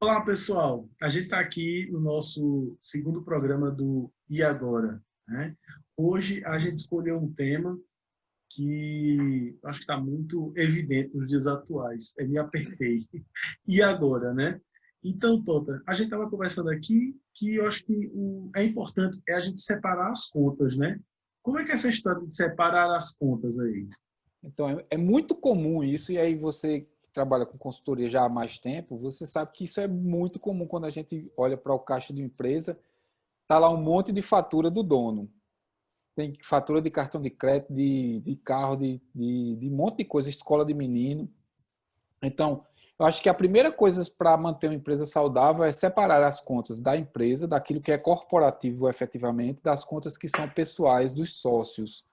Olá, pessoal. A gente está aqui no nosso segundo programa do E Agora, né? Hoje a gente escolheu um tema que acho que está muito evidente nos dias atuais. Me apertei. E agora, né? Então, Tota, a gente estava conversando aqui que eu acho que é importante a gente separar as contas, né? Como é que é essa história de separar as contas aí? Então, é muito comum isso, e aí você que trabalha com consultoria já há mais tempo, você sabe que isso é muito comum quando a gente olha para o caixa de uma empresa, tá lá um monte de fatura do dono. Tem fatura de cartão de crédito, de carro, de um monte de coisa, escola de menino. Então, eu acho que a primeira coisa para manter uma empresa saudável é separar as contas da empresa, daquilo que é corporativo efetivamente, das contas que são pessoais dos sócios.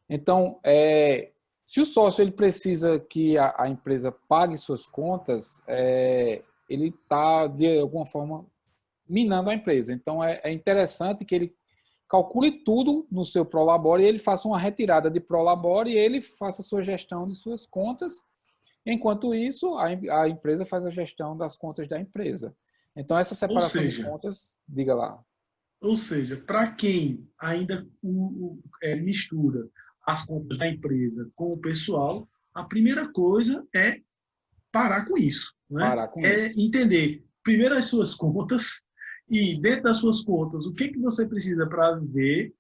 Então, se o sócio ele precisa que a empresa pague suas contas, ele está, de alguma forma, minando a empresa. Então, é interessante que ele calcule tudo no seu Prolabore e ele faça uma retirada de Prolabore e ele faça a sua gestão de suas contas. Enquanto isso, a empresa faz a gestão das contas da empresa. Então, essa Ou separação de seja, contas, diga lá. Para quem ainda mistura as contas da empresa com o pessoal, a primeira coisa é parar com isso, né? Parar com É isso. entender primeiro as suas contas e dentro das suas contas o que você precisa para viver,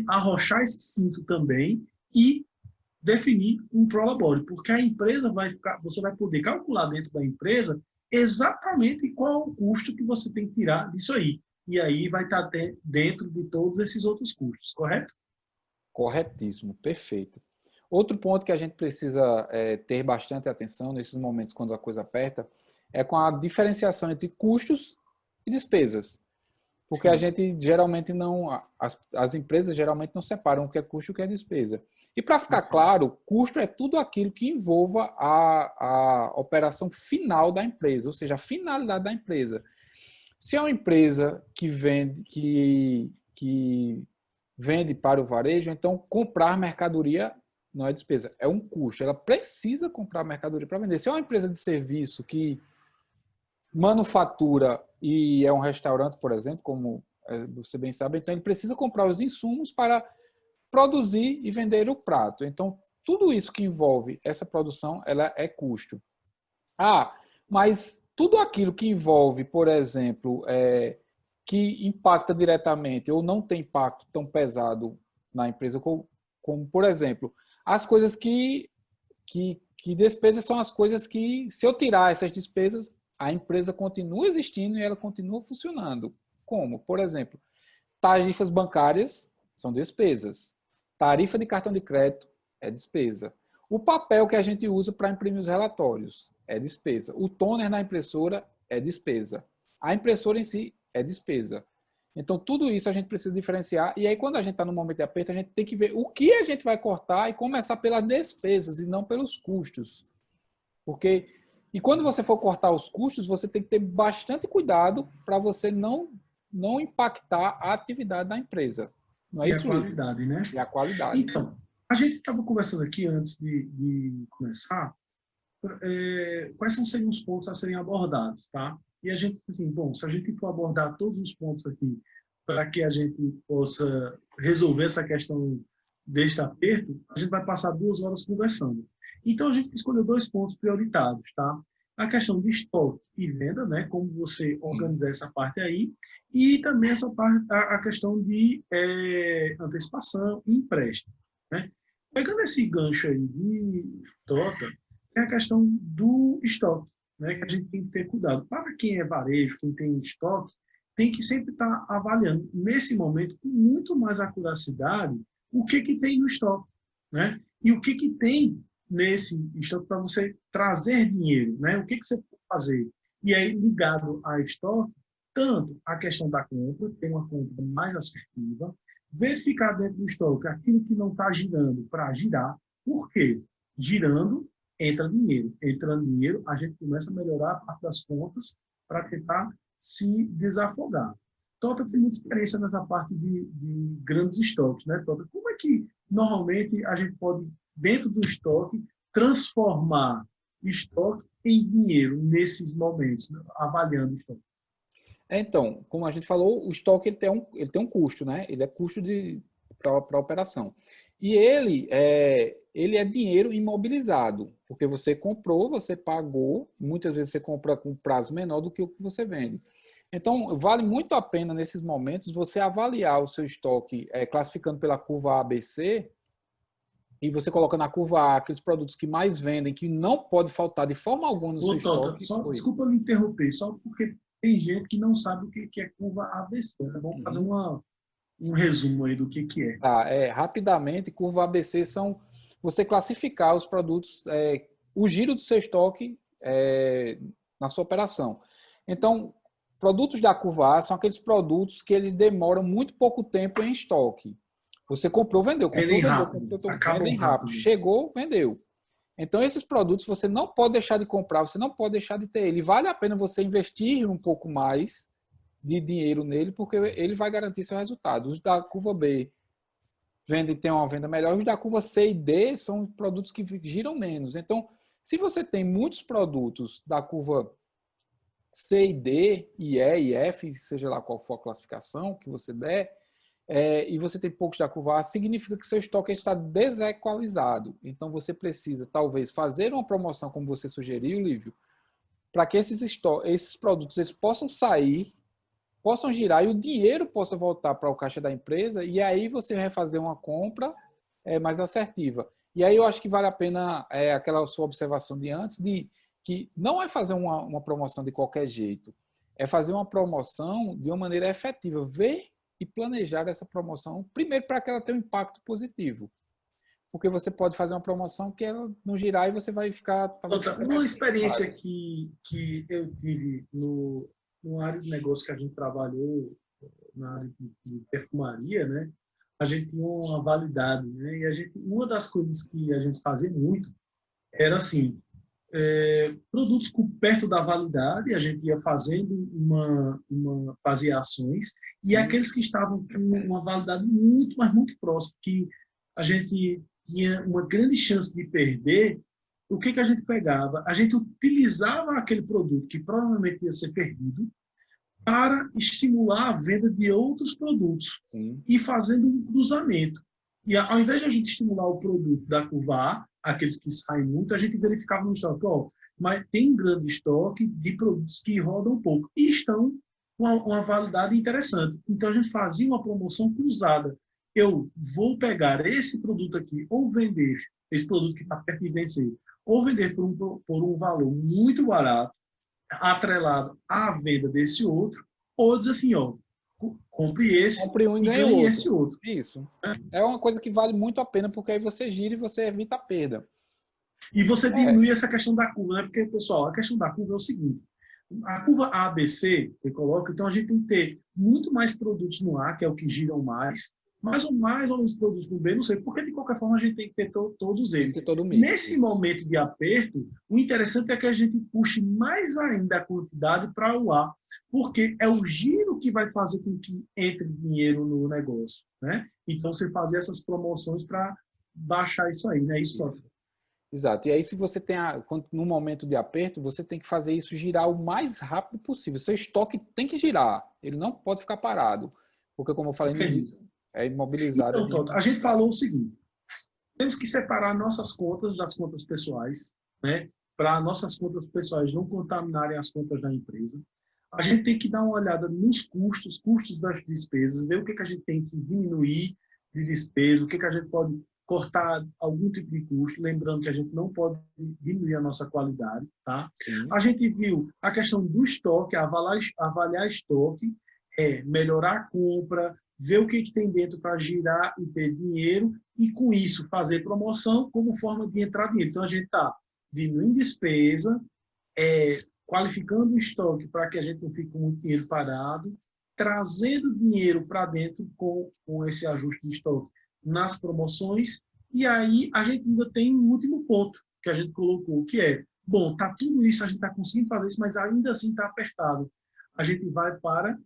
arrochar esse cinto também e definir um prolabore, porque a empresa você vai poder calcular dentro da empresa exatamente qual é o custo que você tem que tirar disso aí. E aí vai estar dentro de todos esses outros custos, correto? Corretíssimo, perfeito. Outro ponto que a gente precisa ter bastante atenção nesses momentos quando a coisa aperta é com a diferenciação entre custos e despesas. Porque a Sim. gente geralmente não, as empresas geralmente não separam o que é custo e o que é despesa. E para ficar claro, custo é tudo aquilo que envolva a operação final da empresa, ou seja, a finalidade da empresa. Se é uma empresa que vende para o varejo, então comprar mercadoria não é despesa, é um custo. Ela precisa comprar mercadoria para vender. Se é uma empresa de serviço que manufatura e é um restaurante, por exemplo, como você bem sabe, então ele precisa comprar os insumos para produzir e vender o prato. Então, tudo isso que envolve essa produção, ela é custo. Ah, mas tudo aquilo que envolve, por exemplo, que impacta diretamente ou não tem impacto tão pesado na empresa, como por exemplo, as coisas que despesas são as coisas que, se eu tirar essas despesas, a empresa continua existindo e ela continua funcionando. Como? Por exemplo, tarifas bancárias são despesas. Tarifa de cartão de crédito é despesa. O papel que a gente usa para imprimir os relatórios é despesa. O toner na impressora é despesa. A impressora em si é despesa. Então, tudo isso a gente precisa diferenciar. E aí, quando a gente está no momento de aperto, a gente tem que ver o que a gente vai cortar e começar pelas despesas e não pelos custos. Porque, e quando você for cortar os custos, você tem que ter bastante cuidado para você não impactar a atividade da empresa. Não é E a isso, Lívia? qualidade, né? É a qualidade. Então, a gente estava conversando aqui antes de começar, quais seriam os pontos a serem abordados, tá? E a gente, assim, bom, se a gente for abordar todos os pontos aqui para que a gente possa resolver essa questão deste aperto, a gente vai passar 2 horas conversando. Então, a gente escolheu 2 pontos prioritários, tá? A questão de estoque e venda, né? Como você Sim. organizar essa parte aí, e também essa parte, a questão de antecipação e empréstimo, né? Pegando esse gancho aí de Tota, é a questão do estoque, né, que a gente tem que ter cuidado. Para quem é varejo, quem tem estoque, tem que sempre estar avaliando, nesse momento, com muito mais acuracidade, o que tem no estoque, né? E o que tem nesse estoque para você trazer dinheiro, né? O que você pode fazer? E aí, ligado a estoque, tanto a questão da compra, ter uma compra mais assertiva, verificar dentro do estoque aquilo que não está girando para girar. Por quê? Girando, entra dinheiro. Entrando dinheiro, a gente começa a melhorar a parte das contas para tentar se desafogar. Tota tem muita experiência nessa parte de grandes estoques, né, Tota? Como é que, normalmente, a gente pode, dentro do estoque, transformar estoque em dinheiro nesses momentos, né? Avaliando o estoque? Então, como a gente falou, o estoque ele tem um custo, né? Ele é custo para a operação. E ele é dinheiro imobilizado, porque você comprou, você pagou, muitas vezes você compra com prazo menor do que o que você vende. Então, vale muito a pena, nesses momentos, você avaliar o seu estoque, classificando pela curva ABC, e você coloca na curva A aqueles produtos que mais vendem, que não pode faltar de forma alguma no seu Ô, Tota, estoque. só, Oi. desculpa me interromper, só porque tem gente que não sabe o que é curva ABC, né? Vamos fazer Uhum. um resumo aí do que é. Tá, rapidamente, curva ABC são você classificar os produtos, o giro do seu estoque na sua operação. Então, produtos da curva A são aqueles produtos que eles demoram muito pouco tempo em estoque. Você Vendem rápido, comprou, acabam vendem rápido. rápido. Chegou, vendeu. Então, esses produtos você não pode deixar de comprar, você não pode deixar de ter ele. Vale a pena você investir um pouco mais de dinheiro nele, porque ele vai garantir seu resultado. Os da curva B tem uma venda melhor, os da curva C e D são produtos que giram menos. Então, se você tem muitos produtos da curva C e D, e E e F, seja lá qual for a classificação que você der, e você tem poucos da curva A, significa que seu estoque está desequalizado. Então, você precisa, talvez, fazer uma promoção, como você sugeriu, Lívio, para que esses produtos eles possam sair, possam girar e o dinheiro possa voltar para o caixa da empresa, e aí você vai fazer uma compra mais assertiva. E aí eu acho que vale a pena aquela sua observação de antes, de que não é fazer uma promoção de qualquer jeito, é fazer uma promoção de uma maneira efetiva, ver e planejar essa promoção, primeiro para que ela tenha um impacto positivo. Porque você pode fazer uma promoção que ela não girar e você vai ficar talvez Outra, até uma mais experiência frustrado. que eu tive no área de negócio que a gente trabalhou, na área de perfumaria, né? A gente tinha uma validade, né? E uma das coisas que a gente fazia muito era assim, produtos perto da validade, a gente ia fazendo fazia ações, e Sim, aqueles que estavam com uma validade muito, mas muito próxima, que a gente tinha uma grande chance de perder, o que a gente pegava? A gente utilizava aquele produto que provavelmente ia ser perdido para estimular a venda de outros produtos sim. e fazendo um cruzamento. E ao invés de a gente estimular o produto da curva A, aqueles que saem muito, a gente verificava no estoque, mas tem grande estoque de produtos que rodam pouco e estão com uma validade interessante. Então a gente fazia uma promoção cruzada. Eu vou pegar esse produto aqui ou vender esse produto que está perto de vencer, ou vender por um valor muito barato, atrelado à venda desse outro, ou diz assim, compre esse Compre um e e ganhe o ganhe esse outro. outro. Isso. É uma coisa que vale muito a pena, porque aí você gira e você evita a perda. E você É, diminui essa questão da curva, né? Porque, pessoal, a questão da curva é o seguinte, a curva ABC, que coloca, então a gente tem que ter muito mais produtos no A, que é o que giram mais ou menos produtos no B, não sei, porque de qualquer forma a gente tem que ter todos tem que ter eles. todo o mix. Nesse momento de aperto, o interessante é que a gente puxe mais ainda a quantidade para o A, porque é o giro que vai fazer com que entre dinheiro no negócio, né? Então, você fazer essas promoções para baixar isso aí, né? Isso só. Isso. Exato. E aí, se você tem no momento de aperto, você tem que fazer isso girar o mais rápido possível. Seu estoque tem que girar. Ele não pode ficar parado. Porque, como eu falei no Entendi. início, é imobilizado, é Então, dinheiro Toto, que a não gente sai. falou o seguinte: temos que separar nossas contas das contas pessoais, né? Para nossas contas pessoais não contaminarem as contas da empresa. A gente tem que dar uma olhada nos custos das despesas, ver o que a gente tem que diminuir de despesa, o que a gente pode cortar algum tipo de custo, lembrando que a gente não pode diminuir a nossa qualidade, tá? Sim. A gente viu a questão do estoque, avaliar estoque, melhorar a compra, ver o que tem dentro para girar e ter dinheiro, e com isso fazer promoção como forma de entrar dinheiro. Então a gente está diminuindo despesa, qualificando o estoque para que a gente não fique com muito dinheiro parado, trazendo dinheiro para dentro com esse ajuste de estoque nas promoções, e aí a gente ainda tem um último ponto que a gente colocou, que é, bom, tá tudo isso, a gente está conseguindo fazer isso, mas ainda assim está apertado. A gente vai para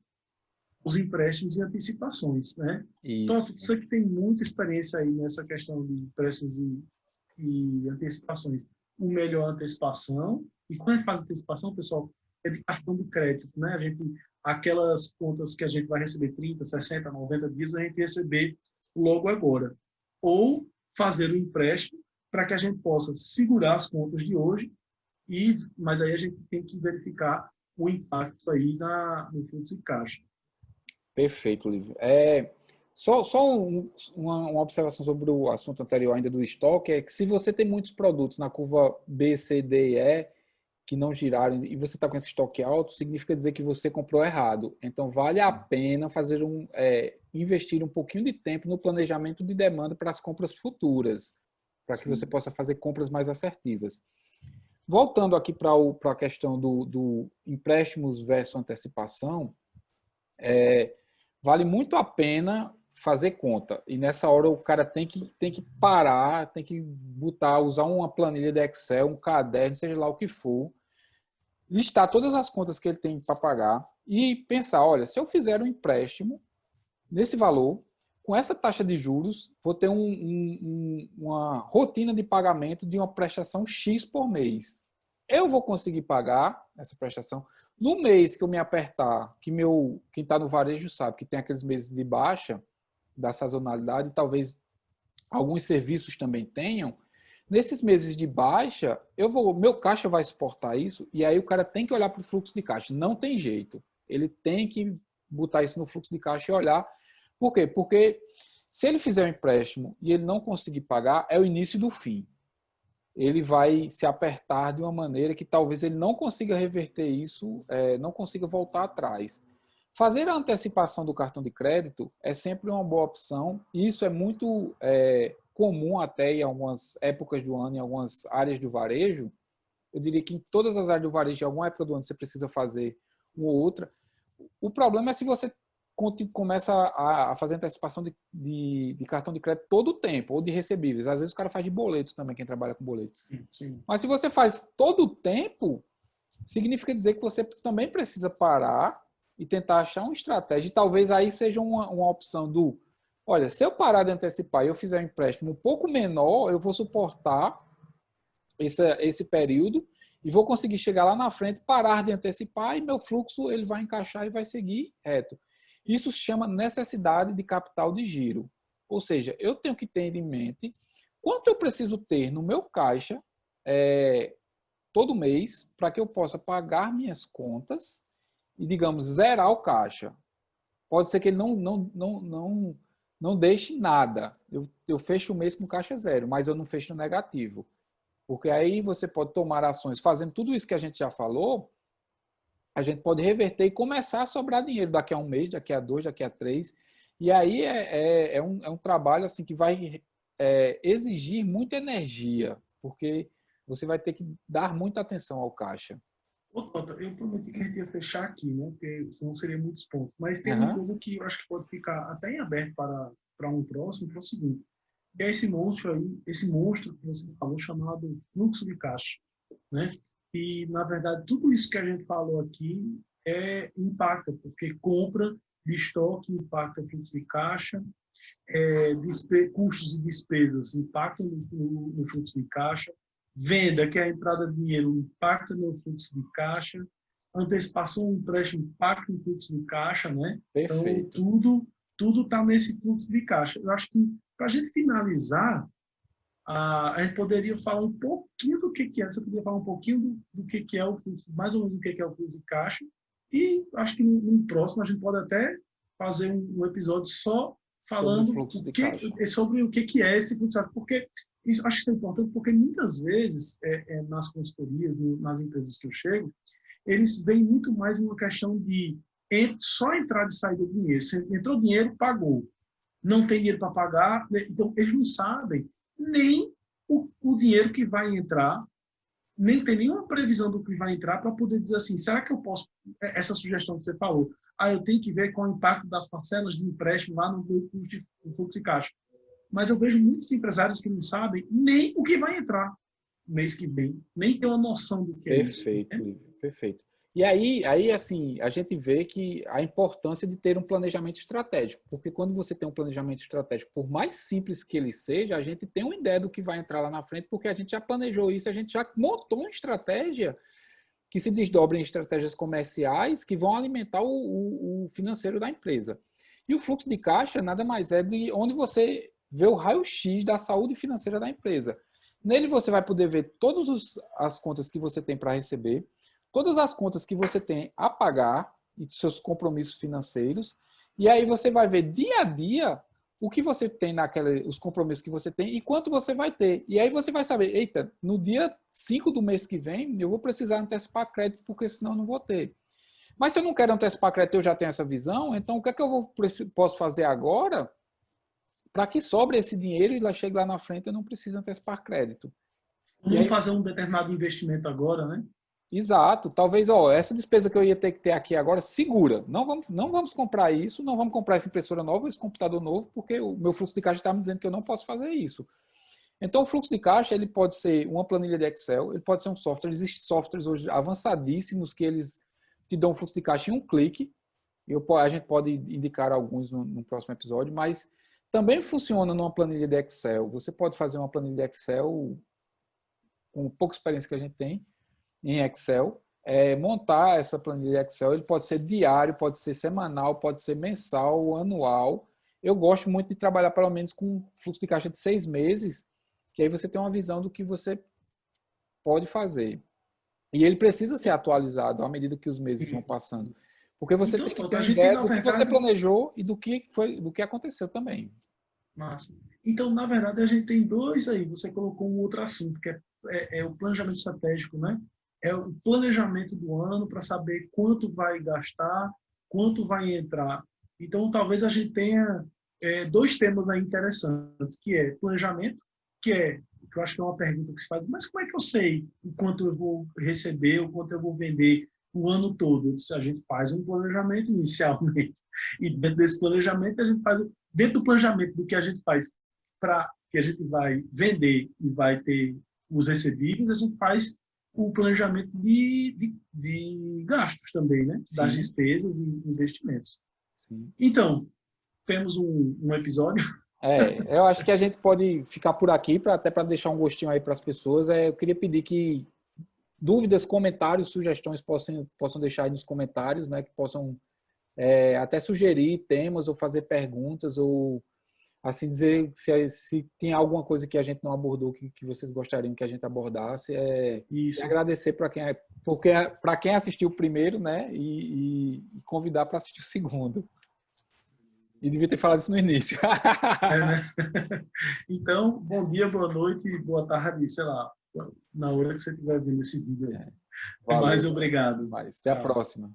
os empréstimos e antecipações, né? Então, Isso. você que tem muita experiência aí nessa questão de empréstimos e antecipações. O melhor antecipação E quando a gente fala de antecipação, pessoal, é de cartão de crédito, né? Aquelas contas que a gente vai receber 30, 60, 90 dias, a gente receber logo agora. Ou fazer o empréstimo para que a gente possa segurar as contas de hoje, mas aí a gente tem que verificar o impacto aí no fluxo de caixa. Perfeito, Lívio. Uma observação sobre o assunto anterior ainda do estoque, é que se você tem muitos produtos na curva B, C, D e E que não giraram e você está com esse estoque alto, significa dizer que você comprou errado. Então, vale a pena investir um pouquinho de tempo no planejamento de demanda para as compras futuras, para que você possa fazer compras mais assertivas. Voltando aqui para a questão do empréstimos versus antecipação, vale muito a pena fazer conta. E nessa hora o cara tem que parar, tem que usar uma planilha de Excel, um caderno, seja lá o que for, listar todas as contas que ele tem para pagar e pensar, olha, se eu fizer um empréstimo nesse valor, com essa taxa de juros, vou ter uma rotina de pagamento de uma prestação X por mês. Eu vou conseguir pagar essa prestação. No mês que eu me apertar, quem está no varejo sabe que tem aqueles meses de baixa da sazonalidade, talvez alguns serviços também tenham. Nesses meses de baixa, meu caixa vai suportar isso, e aí o cara tem que olhar para o fluxo de caixa. Não tem jeito. Ele tem que botar isso no fluxo de caixa e olhar. Por quê? Porque se ele fizer um empréstimo e ele não conseguir pagar, é o início do fim. Ele vai se apertar de uma maneira que talvez ele não consiga reverter isso, não consiga voltar atrás. Fazer a antecipação do cartão de crédito é sempre uma boa opção. Isso é muito comum até em algumas épocas do ano, em algumas áreas do varejo. Eu diria que em todas as áreas do varejo, em alguma época do ano, você precisa fazer uma ou outra. O problema é se você começa a fazer antecipação de cartão de crédito todo o tempo, ou de recebíveis. Às vezes o cara faz de boleto também, quem trabalha com boleto. Sim. Mas se você faz todo o tempo, significa dizer que você também precisa parar e tentar achar uma estratégia. E talvez aí seja uma opção olha, se eu parar de antecipar e eu fizer um empréstimo um pouco menor, eu vou suportar esse período e vou conseguir chegar lá na frente, parar de antecipar e meu fluxo ele vai encaixar e vai seguir reto. Isso se chama necessidade de capital de giro. Ou seja, eu tenho que ter em mente quanto eu preciso ter no meu caixa todo mês para que eu possa pagar minhas contas e, digamos, zerar o caixa. Pode ser que ele não deixe nada. Eu fecho o mês com caixa zero, mas eu não fecho no negativo. Porque aí você pode tomar ações fazendo tudo isso que a gente já falou, a gente pode reverter e começar a sobrar dinheiro daqui a um mês, daqui a 2, daqui a 3. E aí é um trabalho assim que vai exigir muita energia, porque você vai ter que dar muita atenção ao caixa. Eu prometi que a gente ia fechar aqui, né? Porque senão seria muitos pontos. Mas tem uma coisa que eu acho que pode ficar até em aberto para um próximo, que é o seguinte. Que é esse monstro que você falou, chamado fluxo de caixa, né? E, na verdade, tudo isso que a gente falou aqui impacta, porque compra de estoque impacta o fluxo de caixa, custos e despesas impactam no fluxo de caixa, venda, que é a entrada de dinheiro, impacta no fluxo de caixa, antecipação do empréstimo impacta no fluxo de caixa, né? Perfeito. Então, tudo está nesse fluxo de caixa. Eu acho que, para a gente finalizar, a gente poderia falar um pouquinho do que é. Você poderia falar um pouquinho do que é o fluxo, mais ou menos o que é o fluxo de caixa. E acho que no próximo a gente pode até fazer um episódio só falando sobre o que é esse fluxo de caixa. Porque acho que isso é importante, porque muitas vezes, nas consultorias, nas empresas que eu chego, eles veem muito mais uma questão de só entrada e saída de dinheiro. Você entrou dinheiro, pagou. Não tem dinheiro para pagar, então eles não sabem nem o dinheiro que vai entrar, nem tem nenhuma previsão do que vai entrar para poder dizer assim, será que eu posso, essa sugestão que você falou, eu tenho que ver qual é o impacto das parcelas de empréstimo lá no fluxo de caixa. Mas eu vejo muitos empresários que não sabem nem o que vai entrar mês que vem, nem tem uma noção do que é isso. Perfeito, Lívio, perfeito. E aí, assim, a gente vê que a importância de ter um planejamento estratégico, porque quando você tem um planejamento estratégico, por mais simples que ele seja, a gente tem uma ideia do que vai entrar lá na frente, porque a gente já planejou isso, a gente já montou uma estratégia que se desdobram em estratégias comerciais que vão alimentar o financeiro da empresa. E o fluxo de caixa nada mais é de onde você vê o raio-x da saúde financeira da empresa. Nele você vai poder ver todas as contas que você tem para receber, todas as contas que você tem a pagar e seus compromissos financeiros, e aí você vai ver dia a dia o que você tem os compromissos que você tem e quanto você vai ter. E aí você vai saber, eita, no dia 5 do mês que vem, eu vou precisar antecipar crédito, porque senão eu não vou ter. Mas se eu não quero antecipar crédito, eu já tenho essa visão, então o que é que eu posso fazer agora para que sobre esse dinheiro e chegue lá na frente eu não preciso antecipar crédito? Vamos fazer um determinado investimento agora, né? Exato. Talvez, essa despesa que eu ia ter que ter aqui agora, segura. Não vamos comprar isso, não vamos comprar essa impressora nova, esse computador novo, porque o meu fluxo de caixa está me dizendo que eu não posso fazer isso. Então, o fluxo de caixa ele pode ser uma planilha de Excel, ele pode ser um software. Existem softwares hoje avançadíssimos que eles te dão um fluxo de caixa em um clique. A gente pode indicar alguns no próximo episódio, mas também funciona numa planilha de Excel. Você pode fazer uma planilha de Excel com pouca experiência que a gente tem em Excel, montar essa planilha de Excel. Ele pode ser diário, pode ser semanal, pode ser mensal, anual. Eu gosto muito de trabalhar pelo menos com fluxo de caixa de 6 meses, que aí você tem uma visão do que você pode fazer. E ele precisa ser atualizado à medida que os meses vão passando. Porque você tem que ter uma ideia do que você planejou e do que aconteceu também. Massa. Então, na verdade, a gente tem dois aí. Você colocou um outro assunto, que é o planejamento estratégico, né? É o planejamento do ano para saber quanto vai gastar, quanto vai entrar. Então, talvez a gente tenha dois temas aí interessantes, que é planejamento, que eu acho que é uma pergunta que se faz, mas como é que eu sei o quanto eu vou receber, o quanto eu vou vender o ano todo? Se a gente faz um planejamento inicialmente, e dentro desse planejamento, a gente faz, dentro do planejamento do que a gente faz para que a gente vai vender e vai ter os recebíveis, a gente faz o planejamento de gastos também, né? Sim. Das despesas e investimentos. Sim. Então, temos um episódio. Eu acho que a gente pode ficar por aqui, até para deixar um gostinho aí para as pessoas. Eu queria pedir que dúvidas, comentários, sugestões possam deixar aí nos comentários, né? Que possam até sugerir temas ou fazer perguntas ou assim dizer se tem alguma coisa que a gente não abordou que vocês gostariam que a gente abordasse. Isso. E agradecer para quem assistiu o primeiro, né? E convidar para assistir o segundo. E devia ter falado isso no início. Né? Então, bom dia, boa noite, boa tarde, sei lá, na hora que você estiver vendo esse vídeo aí. Valeu, Mais obrigado. Até a próxima.